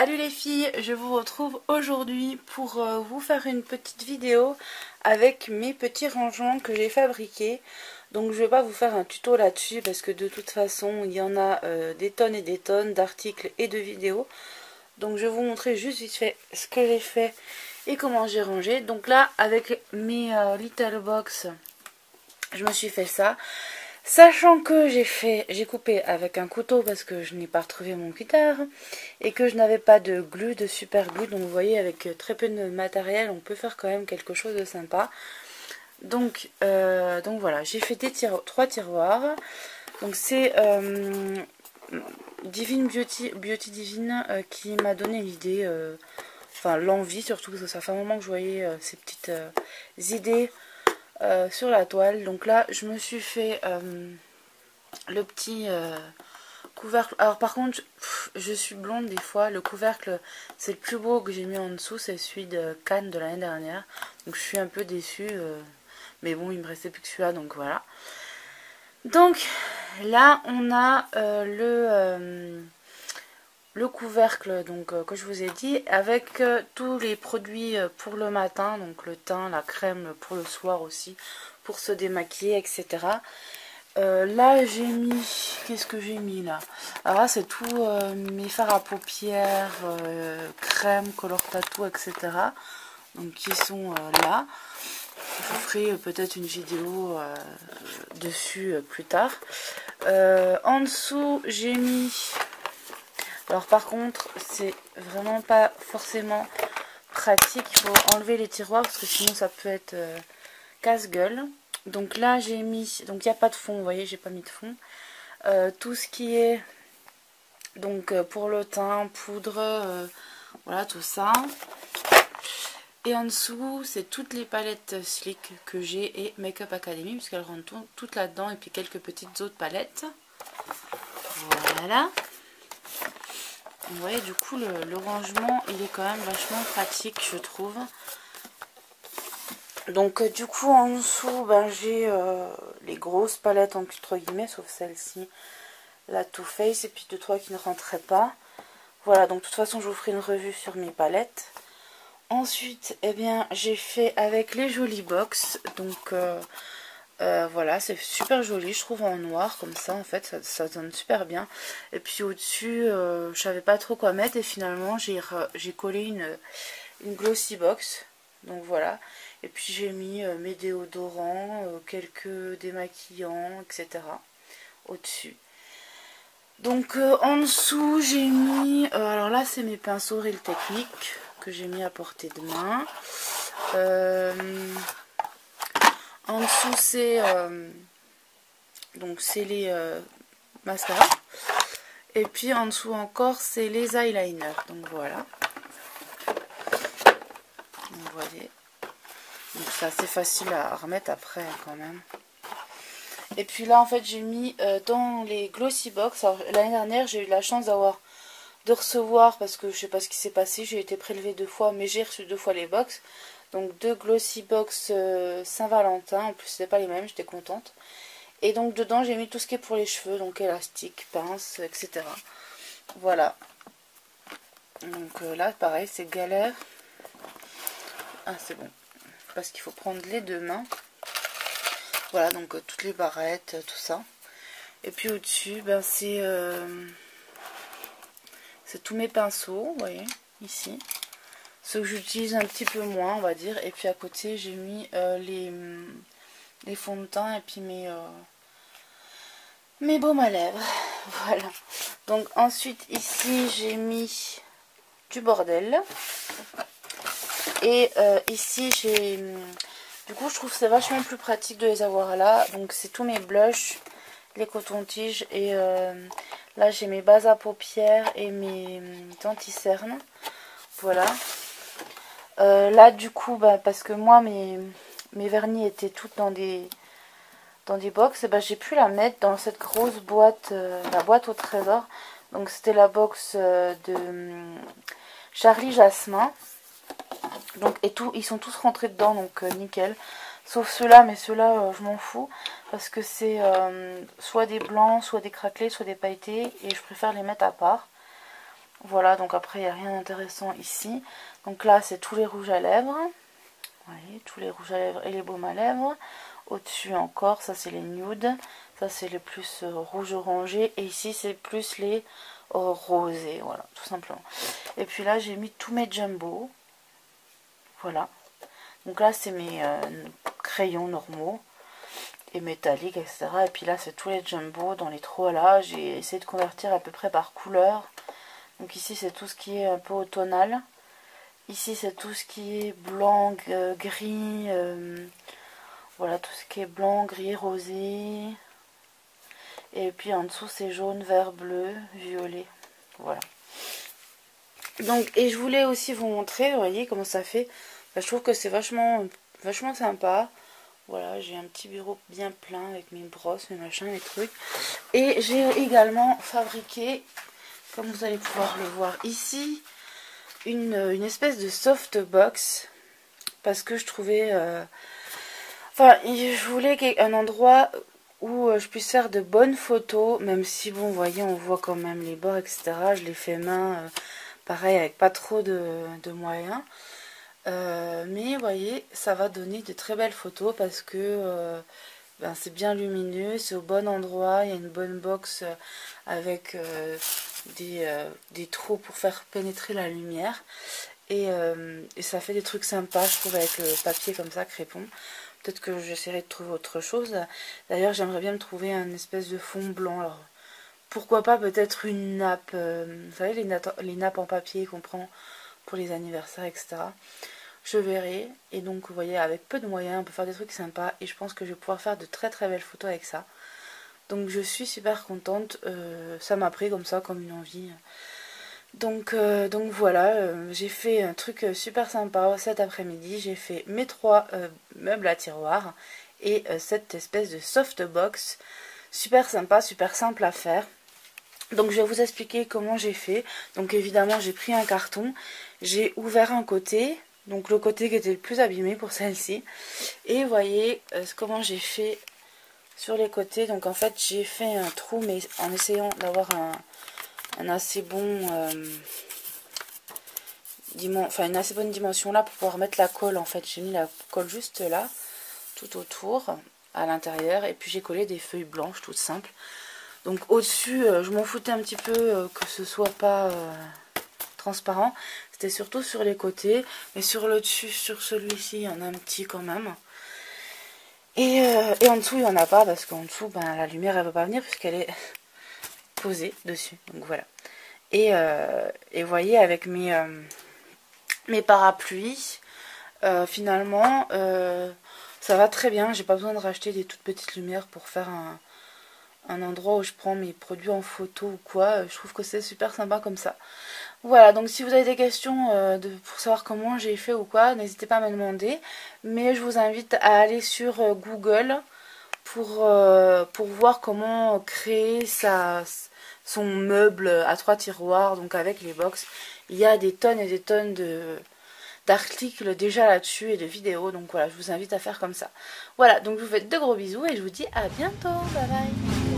Salut les filles, je vous retrouve aujourd'hui pour vous faire une petite vidéo avec mes petits rangements que j'ai fabriqués. Donc je vais pas vous faire un tuto là-dessus parce que de toute façon il y en a des tonnes et des tonnes d'articles et de vidéos. Donc je vais vous montrer juste vite fait ce que j'ai fait et comment j'ai rangé. Donc là avec mes Little Box, je me suis fait ça. Sachant que j'ai coupé avec un couteau parce que je n'ai pas retrouvé mon cutter et que je n'avais pas de glue, de super glue. Donc vous voyez, avec très peu de matériel, on peut faire quand même quelque chose de sympa. Donc voilà, j'ai fait trois tiroirs. Donc c'est Divine Beauty Divine qui m'a donné l'idée, enfin l'envie surtout, parce que ça fait un moment que je voyais ces petites idées sur la toile. Donc là je me suis fait le petit couvercle. Alors par contre je suis blonde des fois, le couvercle c'est le plus beau que j'ai mis en dessous, c'est celui de Cannes de l'année dernière, donc je suis un peu déçue, mais bon il me restait plus que celui-là, donc voilà. Donc là on a le couvercle donc que je vous ai dit, avec tous les produits pour le matin, donc le teint, la crème pour le soir aussi, pour se démaquiller, etc. Là j'ai mis, qu'est-ce que j'ai mis là? Alors là c'est tout mes fards à paupières, crème, color tattoo, etc. Donc qui sont là. Je vous ferai peut-être une vidéo dessus plus tard. En dessous j'ai mis, alors par contre c'est vraiment pas forcément pratique, il faut enlever les tiroirs parce que sinon ça peut être casse-gueule. Donc là j'ai mis, donc il n'y a pas de fond, vous voyez, j'ai pas mis de fond. Tout ce qui est donc pour le teint, poudre, voilà tout ça. Et en dessous c'est toutes les palettes Slick que j'ai et Makeup Academy, puisqu'elles rentrent toutes là-dedans, et puis quelques petites autres palettes. Voilà. Vous voyez, du coup le rangement il est quand même vachement pratique, je trouve. Donc du coup en dessous ben, j'ai les grosses palettes entre guillemets, sauf celle-ci, la Too Faced, et puis 2-3 qui ne rentraient pas. Voilà, donc de toute façon je vous ferai une revue sur mes palettes. Ensuite eh bien j'ai fait avec les Jolies Box, donc voilà, c'est super joli je trouve en noir comme ça, en fait ça donne super bien. Et puis au dessus je savais pas trop quoi mettre, et finalement j'ai collé une Glossy Box, donc voilà. Et puis j'ai mis mes déodorants, quelques démaquillants, etc. au-dessus. Donc en dessous j'ai mis, alors là c'est mes pinceaux Real Technique que j'ai mis à portée de main. En dessous c'est donc c'est les mascaras. Et puis en dessous encore c'est les eyeliners. Donc voilà. Vous voyez. Donc c'est assez facile à remettre après quand même. Et puis là en fait j'ai mis dans les Glossy Box. L'année dernière j'ai eu la chance de recevoir, parce que je sais pas ce qui s'est passé, j'ai été prélevée 2 fois, mais j'ai reçu 2 fois les box. Donc 2 Glossy Box Saint-Valentin, en plus c'est pas les mêmes, j'étais contente. Et donc dedans j'ai mis tout ce qui est pour les cheveux, donc élastique, pince, etc. Voilà. Donc là pareil c'est galère. Ah c'est bon, parce qu'il faut prendre les 2 mains. Voilà, donc toutes les barrettes, tout ça. Et puis au-dessus, ben, c'est tous mes pinceaux, vous voyez, ici. Ceux que j'utilise un petit peu moins, on va dire. Et puis à côté, j'ai mis les fonds de teint et puis mes baumes à lèvres. Voilà. Donc ensuite, ici, j'ai mis du bordel. Et ici, j'ai... Du coup, je trouve que c'est vachement plus pratique de les avoir là. Donc, c'est tous mes blushs, les cotons-tiges. Et là, j'ai mes bases à paupières et mes anti-cernes. Voilà. Là, du coup, bah, parce que moi, mes vernis étaient tous dans des box, et bah, j'ai pu la mettre dans cette grosse boîte, la boîte au trésor. Donc, c'était la box de Charlie Jasmin. Donc, et tout, ils sont tous rentrés dedans, donc nickel. Sauf ceux-là, mais ceux-là, je m'en fous. Parce que c'est soit des blancs, soit des craquelés, soit des pailletés. Et je préfère les mettre à part. Voilà, donc après il n'y a rien d'intéressant ici. Donc là c'est tous les rouges à lèvres. Vous voyez, tous les rouges à lèvres et les baumes à lèvres. Au-dessus encore, ça c'est les nudes. Ça c'est les plus rouge orangé. Et ici c'est plus les rosés. Voilà, tout simplement. Et puis là j'ai mis tous mes jumbo. Voilà. Donc là c'est mes crayons normaux. Et métalliques, etc. Et puis là c'est tous les jumbo dans les trois là. J'ai essayé de convertir à peu près par couleur. Donc ici c'est tout ce qui est un peu automnal. Ici c'est tout ce qui est blanc, gris, voilà tout ce qui est blanc, gris, rosé. Et puis en dessous c'est jaune, vert, bleu, violet. Voilà. Donc, et je voulais aussi vous montrer, vous voyez comment ça fait. Bah, je trouve que c'est vachement sympa. Voilà, j'ai un petit bureau bien plein avec mes brosses, mes machins, mes trucs. Et j'ai également fabriqué, comme vous allez pouvoir le voir ici, une espèce de softbox. Parce que je trouvais... Enfin, je voulais un endroit où je puisse faire de bonnes photos. Même si, bon, vous voyez, on voit quand même les bords, etc. Je l'ai fait main, pareil, avec pas trop de moyens. Mais vous voyez, ça va donner de très belles photos parce que ben, c'est bien lumineux, c'est au bon endroit, il y a une bonne box avec des trous pour faire pénétrer la lumière. Et ça fait des trucs sympas, je trouve, avec le papier comme ça, crépon. Peut-être que j'essaierai de trouver autre chose. D'ailleurs, j'aimerais bien me trouver un espèce de fond blanc. Alors, pourquoi pas peut-être une nappe, vous savez, les nappes en papier qu'on prend pour les anniversaires, etc. Je verrai. Et donc, vous voyez, avec peu de moyens, on peut faire des trucs sympas. Et je pense que je vais pouvoir faire de très très belles photos avec ça. Donc, je suis super contente. Ça m'a pris comme ça, comme une envie. Donc voilà, j'ai fait un truc super sympa cet après-midi. J'ai fait mes 3 meubles à tiroir et cette espèce de softbox. Super sympa, super simple à faire. Donc je vais vous expliquer comment j'ai fait. Donc évidemment j'ai pris un carton, j'ai ouvert un côté, donc le côté qui était le plus abîmé pour celle-ci. Et vous voyez comment j'ai fait sur les côtés. Donc en fait j'ai fait un trou mais en essayant d'avoir un assez bon une assez bonne dimension là pour pouvoir mettre la colle. En fait j'ai mis la colle juste là tout autour à l'intérieur et puis j'ai collé des feuilles blanches toutes simples. Donc au-dessus je m'en foutais un petit peu que ce soit pas transparent, c'était surtout sur les côtés, mais sur le dessus, sur celui-ci il y en a un petit quand même. Et en dessous il n'y en a pas parce qu'en dessous ben, la lumière elle ne va pas venir puisqu'elle est posée dessus, donc voilà. Et vous voyez avec mes parapluies, finalement ça va très bien. J'ai pas besoin de racheter des toutes petites lumières pour faire un endroit où je prends mes produits en photo ou quoi. Je trouve que c'est super sympa comme ça. Voilà, donc si vous avez des questions pour savoir comment j'ai fait ou quoi, n'hésitez pas à me demander. Mais je vous invite à aller sur Google pour voir comment créer son meuble à 3 tiroirs, donc avec les box. Il y a des tonnes et des tonnes d'articles déjà là-dessus et de vidéos, donc voilà, je vous invite à faire comme ça. Voilà, donc je vous fais de gros bisous et je vous dis à bientôt, bye bye.